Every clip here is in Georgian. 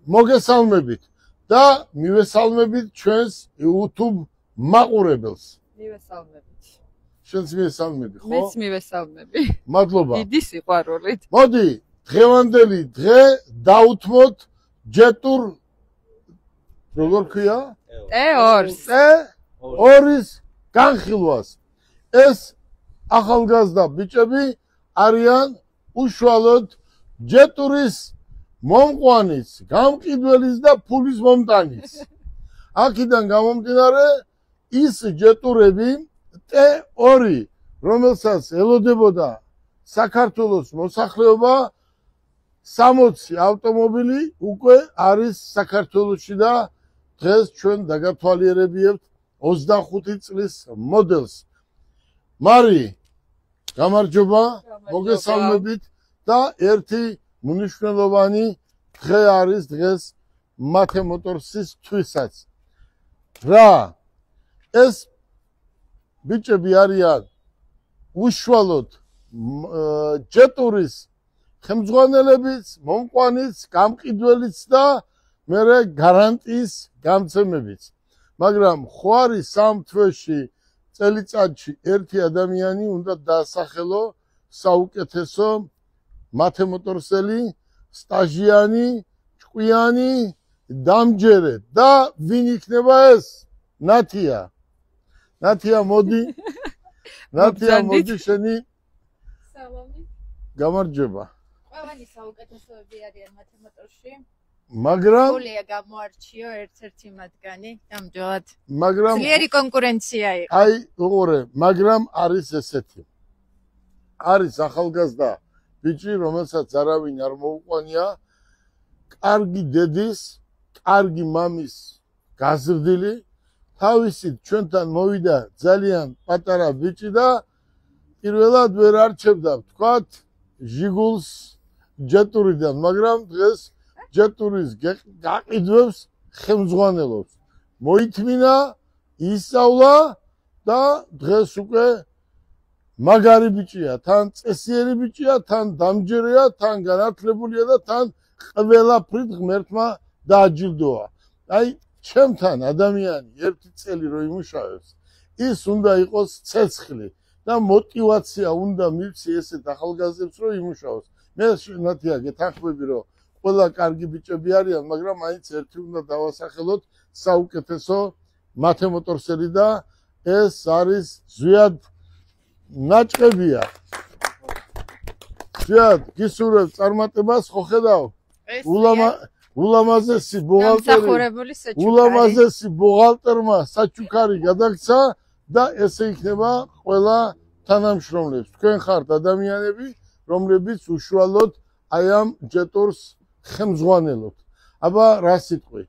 მოგესალმებით და მივესალმებით ჩვენს YouTube მაყურებელს. მივესალმებით. შენც მივესალმები, ხო? მეც მივესალმები. მადლობა. დიდი სიყვარულით. მოდი, დღევანდელი დღე დაუთმოთ ჯეტურ როგორ ქვია? ორის განხილვას. ეს ახალგაზრდა ბიჭები არიან უშუალოდ ჯეტურის მომყვანის, გამყიდველის და ფულის მომტანის. აქედან გამომდინარე ის ჯეტურები T2, რომელსაც ელოდებოდა საქართველოს მოსახლეობა 60 ავტომობილი უკვე არის საქართველოში და დღეს ჩვენ დაგათვალიერებიებთ 25 წლის მოდელს. მარი, გამარჯობა, მოგესალმებით და ერთი მნიშვნელოვანი დღე არის დღეს მათე მოტორსისთვისაც. რა? ეს ბიჭები არიან უშუალოდ ჯეტურის ხელმძღვანელებიც, მომყვანიც, გამყიდველიც და მერე გარანტიის გამცემებიც. მაგრამ ხო არის სამ თვეში წელიწადში ერთი ადამიანი უნდა დაასახელო საუკეთესო მათე მოტორსელი, სტაჟიანი, ჭკვიანი, დამჯერე და ვინ იქნება ეს? ნათია. ნათია მოდი. ნათია მოდი შენი. სალამი. გამარჯობა. ყველანი საუკეთესოები არიან მათე მოტორში. მაგრამ გულია გამოარჩიო ერთ-ერთი მათგანი, ნამდვილად. მაგრამ ძლიერი კონკურენცია იყო. აი, უყურე, მაგრამ არის ესეთი. არის ახალგაზრდა ბიჭი, რომელსაც არავინ არ მოუყვანია, კარგი დედის, კარგი მამის გაზრდილი, თავისით ჩვენთან მოვიდა ძალიან პატარა ბიჭი და პირველად ვერ არჩევდა ვთქვათ ჟიგულს ჯეტურიდან, მაგრამ დღეს ჯეტურის გაყიდვებს ხელმძღვანელობს. მოითმინა, ისწავლა და დღეს უკვე მაგარი ბიჭია, თან წესიერი ბიჭია, თან დამჯერეა, თან განათლებულია და თან ყველაფრით ღმერთმა დააჯილდოა. აი, ჩემთან ადამიანი ერთი წელი რო იმუშავებს, ის უნდა იყოს ცეცხლი და мотиваცია უნდა მივცი ესეთ ახალგაზრდებს რო იმუშაოს. მე ნათია გეთანხმები რომ ყველა კარგი ბიჭები არიან, მაგრამ აიც ერთი უნდა დავასახელოთ საუკეთესო მათე მოტორსელი და ეს არის ზვიად ნაჭყებია. ზვიად, გისურვებ წარმატებას, ხო ხედავ? ულამაზესი ბუღალტერმა საჩუქარი გადაგცა და ესე იქნება ყველა თანამშრომლებს. თქვენ ხართ ადამიანები, რომლებიც უშუალოდ აი ამ ჯეტურს ხელმძღვანელობთ. აბა რა სიტყვი?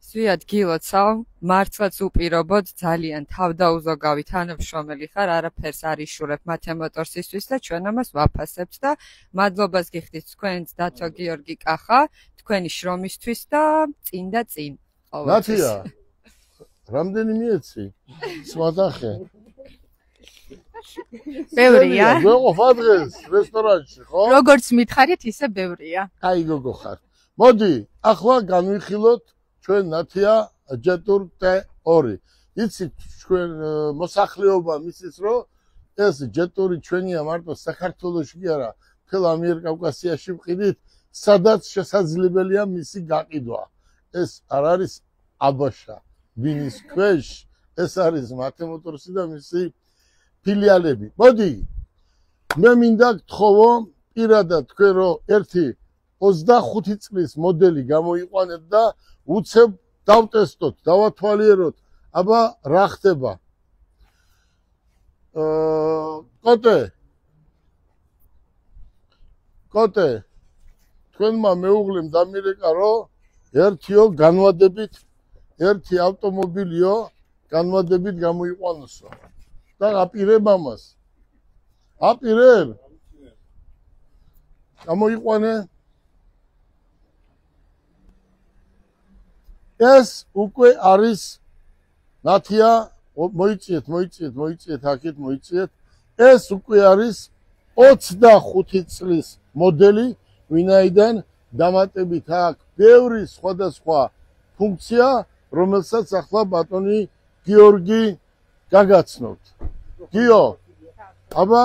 ზვიად გილოცავ, მართლაც უპირობოდ ძალიან თავდაუზოგავი თანამშრომელი ხარ, არაფერს არ იშურებ მათე მოტორსისთვის და ჩვენ ამას ვაფასებთ და მადლობას გიხდით თქვენც დათო გიორგი კახა, თქვენი შრომისთვის და წინ და წინ. ნათია, რამდენი მიეცი? სვადახე. ბევრია. ვეყოფ დღეს რესტორანში, ხო? როგორც მითხარით, ისე ბევრია. აი გოგო ხარ. მოდი, ახლა განვიხილოთ ჩვენ ნათია ჯეტურ T2. იცით ჩვენ მოსახლეობა მისის რომ ეს ჯეტური ჩვენია მარტო საქართველოში კი არა, მთელ ამიერკავკასიაში ვყიდით, სადაც შესაძლებელია მისი გაყიდვა. ეს არ არის აბაშა, ვინის ქვეშ, ეს არის მათე მოტორსი და მისი ფილიალები. მოდი, მე მინდა გთხოვო პირადად თქვენ რომ ერთი 25 წლის მოდელი გამოიყვანეთ და უცებ დავტესტოთ, დავათვალიეროთ. აბა რა ხდება? კოტე, თქვენმა მეუღლემ დამირეკა რომ ერთიო განვადებით, ერთი ავტომობილიო განვადებით გამოიყვანოსო. და აპირებ ამას. აპირებ? გამოიყვანე? ეს უკვე არის ნათია, მოიწიეთ, აქეთ მოიწიეთ. ეს უკვე არის 25 წლის მოდელი, ვინაიდან დამატებით აქვს ბევრი სხვადასხვა ფუნქცია, რომელსაც ახლა ბატონი გიორგი გაგაცნობთ. გიო, აბა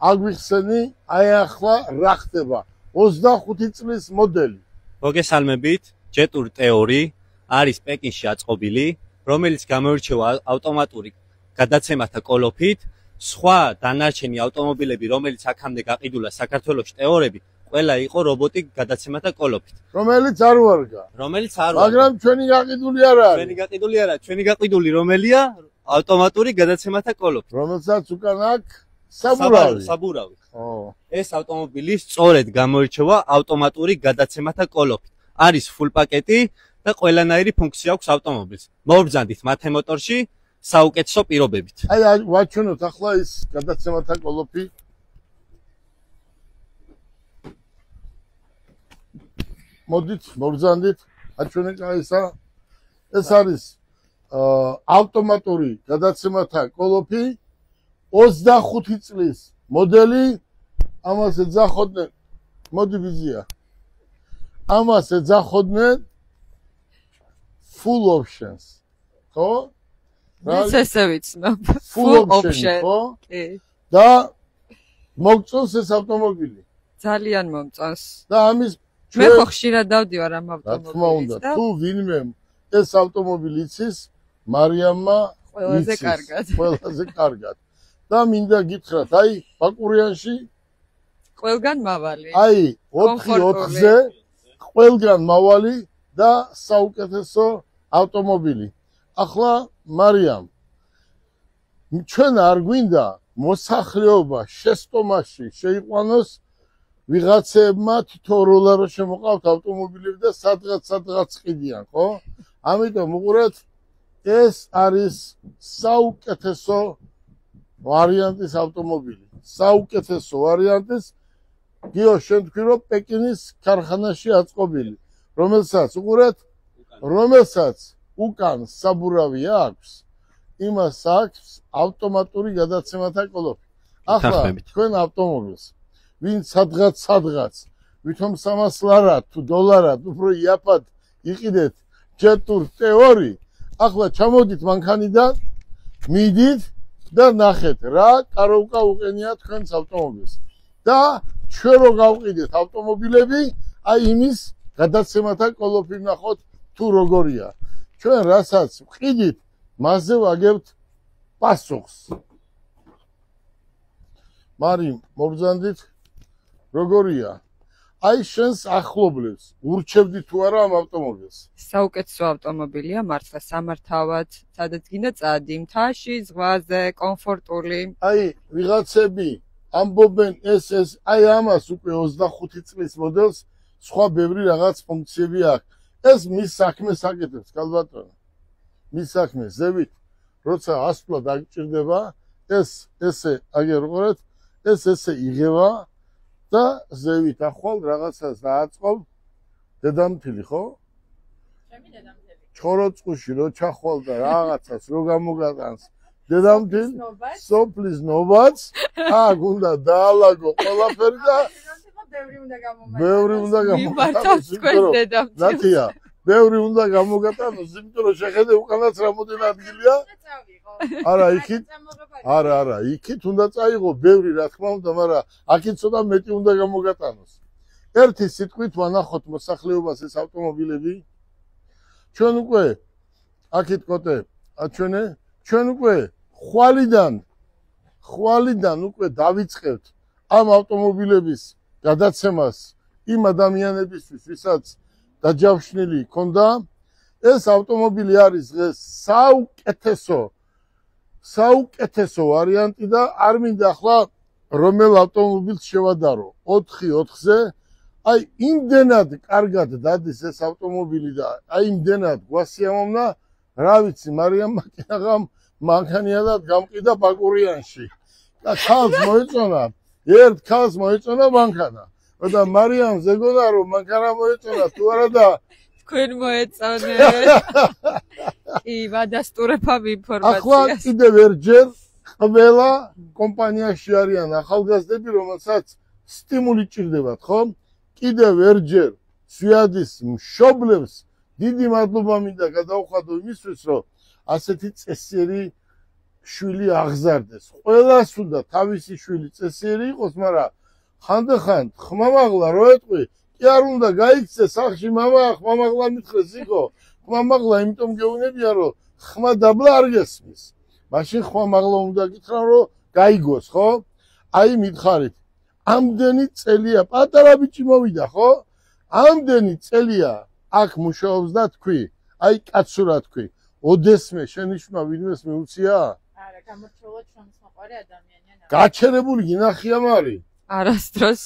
აგვიხსენი, აი ახლა რა ხდება? 25 წლის მოდელი. მოგესალმებით, ჯეტურ ტეორი არის პეკინში აწყობილი, რომელიც გამოირჩევა ავტომატური გადაცემათა კოლოფით. სხვა დანარჩენი ავტომობილები, რომელიც აქამდე გაყიდულა საქართველოში ტეორები, ყველა იყო რობოტი გადაცემათა კოლოფით. რომელიც არ ვარგა. მაგრამ ჩვენი გაყიდული არ არის. ჩვენი გაყიდული რომელია? ავტომატური გადაცემათა კოლოფით. რომელსაც უკან აქვს საბურავი. ეს ავტომობილი სწორედ გამოირჩევა ავტომატური გადაცემათა კოლოფით. არის full პაკეტი და ყველანაირი ფუნქცია აქვს ავტომობილს. მოვბრძანდით მათე მოტორში საუკეთესო პირობებით. აი ვაჩვენოთ ახლა ის გადაცემათა კოლოფი. მოდით მოვბრძანდით, აჩვენეთ ისა. ეს არის ავტომატური გადაცემათა კოლოფი 25 წლის მოდელი. ამას ეძახოდნენ, მოდი ვიზია. ამას ეძახოდნენ full options. ხო? ის ესე ვიცნობ. full option, ხო? და მოგწონს ეს ავტომობილი. ძალიან მომწონს. და ამის მე ხო ხშირად დავდივარ ამ ავტომობილით და თუ ვინმე ეს ავტომობილი იცის, მარიამმა ყველაზე კარგად. და მინდა გითხრათ, აი ბაკურიანში ყველგან მავალი. აი 4-4-ზე ყველგან მავალი და საუკეთესო ავტომობილი. ახლა მარიამ, ჩვენ არ გვინდა მოსახლეობა შეცდომაში შეიყვანოს ვიღაცებმა თითო როლარო შემოყავთ ავტომობილები და სადღაც ყიდიან, ხო? ამიტომ უყურეთ, ეს არის საუკეთესო ვარიანტის ავტომობილი. საუკეთესო ვარიანტის გიო შენ თქვი რომ პეკინის ქარხანაში აწყობილი, რომელსაც უყურეთ, რომელსაც უკან საბურავი აქვს, იმას აქვს ავტომატური გადაცემათა კოლოფი. ახლა თქვენ ავტომობილს ვინ სადღაც ვითომ 300 ლარად თუ დოლარად უფრო იაფად იყიდეთ ჯეტურ ტეორი, ახლა ჩამოდით მანქანიდან, მიდით და ნახეთ რა კაროვკა უყენია თქვენს ავტომობილს. და ჩვენ რო გავყიდეთ ავტომობილები, აი იმის გადაცემათა კოლოფი ნახოთ თუ როგორია. ჩვენ რასაც ვყიდით, მასზე ვაგებთ პასუხს. მარი, მობრძანდით, როგორია? აი შენს ახლობლებს ურჩევდი თუ არა ამ ავტომობილს? საუკეთესო ავტომობილია, მართლა სამართავად, სადაც გინდა წადი, მთაში, ზღვაზე, კომფორტული. აი ვიღაცები ამბობენ ეს აი ამას უკვე 25 წლის მოდელს სხვა ბევრი რაღაც ფუნქციები აქვს. ეს მის საქმეს აკეთებს, კალბატონო. მის საქმეს ზევით, როცა ასვლა დაგჭირდება, ეს ესე აგერ უყურეთ, ეს ესე იღება და ზევით ახვალ რაღაცას დააწყობ დედამთილი, ხო? ჩემი დედამთილი. ჩხოროწყუში რო ჩახვალ და რაღაცას რო გამოგატანს დედამთილ სოფლის ნოვაც, აქ უნდა დაალაგო ყველაფერი და ბევრი უნდა გამოგატანოს, ნათია, ბევრი უნდა გამოგატანოს, იმიტომ რომ შეხედე უკანაც რამოდენ ადგილია. არა, იქით უნდა წაიღო ბევრი, რა თქმა უნდა, მაგრამ აქით ცოტა მეტი უნდა გამოგატანოს. ერთი სიტყვით ვანახოთ მოსახლეობას ეს ავტომობილები. ჩვენ უკვე აქით კოტე, აჩვენე, ჩვენ უკვე ხვალიდან უკვე დავიწყებთ ამ ავტომობილების გადაცემას იმ ადამიანებისთვის, ვისაც დაჯავშნილი ქონდა. ეს ავტომობილი არის დღეს საუკეთესო ვარიანტი და არ მინდა ახლა რომელ ავტომობილს შევადარო. 4-4-ზე აი იმდენად კარგად დადის ეს ავტომობილი და აი იმდენად გვასიამოვნა, რა ვიცი, მარიამმა კინაღამ მანქანიადად გამყიდა ბაკურიანში. და ქალს მოეწონა მანქანა. და მარიამს ეგონა რომ მანქანა მოეწონა თუ არა და თქვენ მოეწონეთ. კი, ვადასტურებ ინფორმაციას. ახლა კიდევ ერჯერ ყველა კომპანიაში არიან ახალგაზრდები, რომელსაც სტიმული ჭირდებათ, ხო? კიდევ ერჯერ ზვიადის მშობლებს დიდი მადლობა მინდა გადავხადო იმისთვის, რომ ასეთი წესიერი შვილი აღზარდეს. ყველას უნდა თავისი შვილი წესიერი იყოს, მაგრამ ხანდახან ხმამაღლა რო ეტყვი, კი არ უნდა გაიქცე სახში ხმამაღლა მითხრეს იყო. ხმამაღლა იმიტომ გეუნებია, რომ ხმა დაბლა არ გესმის. მაშინ ხმამაღლა უნდა გითხრა, რომ გაიგოს, ხო? აი მითხარით. ამდენი წელია პატარა ბიჭი მოვიდა, ხო? ამდენი წელია აქ მუშაობს და თქვი, აი კაცურად თქვი. ოდესმე შენიშვნა ვინმეს მიუწია? არა, გამორჩეულად ჩვენს მოყარე ადამიანია. გაჩერებული გინახია მარი? არასდროს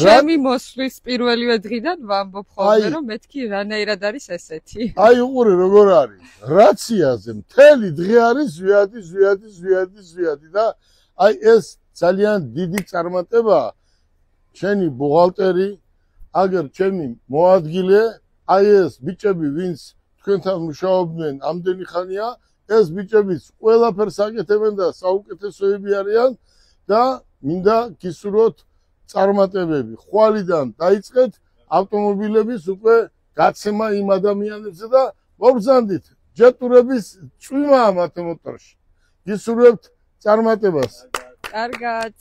ჩემი მოსვლის პირველივე დღიდან ვამბობ ხოლმე, რომ მეთქი რანაირად არის ესეთი. აი უყურე როგორ არის. რაციაზე მთელი დღე არის ზვიადი და აი ეს ძალიან დიდი წარმატებაა. ჩემი ბუღალტერი, აგერ ჩემი მოადგილე, აი ეს ბიჭები, ვინც თქვენთან მუშაობდნენ ამდენი ხანია, ეს ბიჭებიც ყველაფერს აკეთებენ და საუკეთესოები არიან და მინდა გისურვოთ წარმატებები. ხვალიდან დაიწყეთ ავტომობილების უკვე გაცემა იმ ადამიანებზე და მობრძანდით ჯეტურების წვიმაა მათ მოტორში. გისურვებთ წარმატებას. კარგად.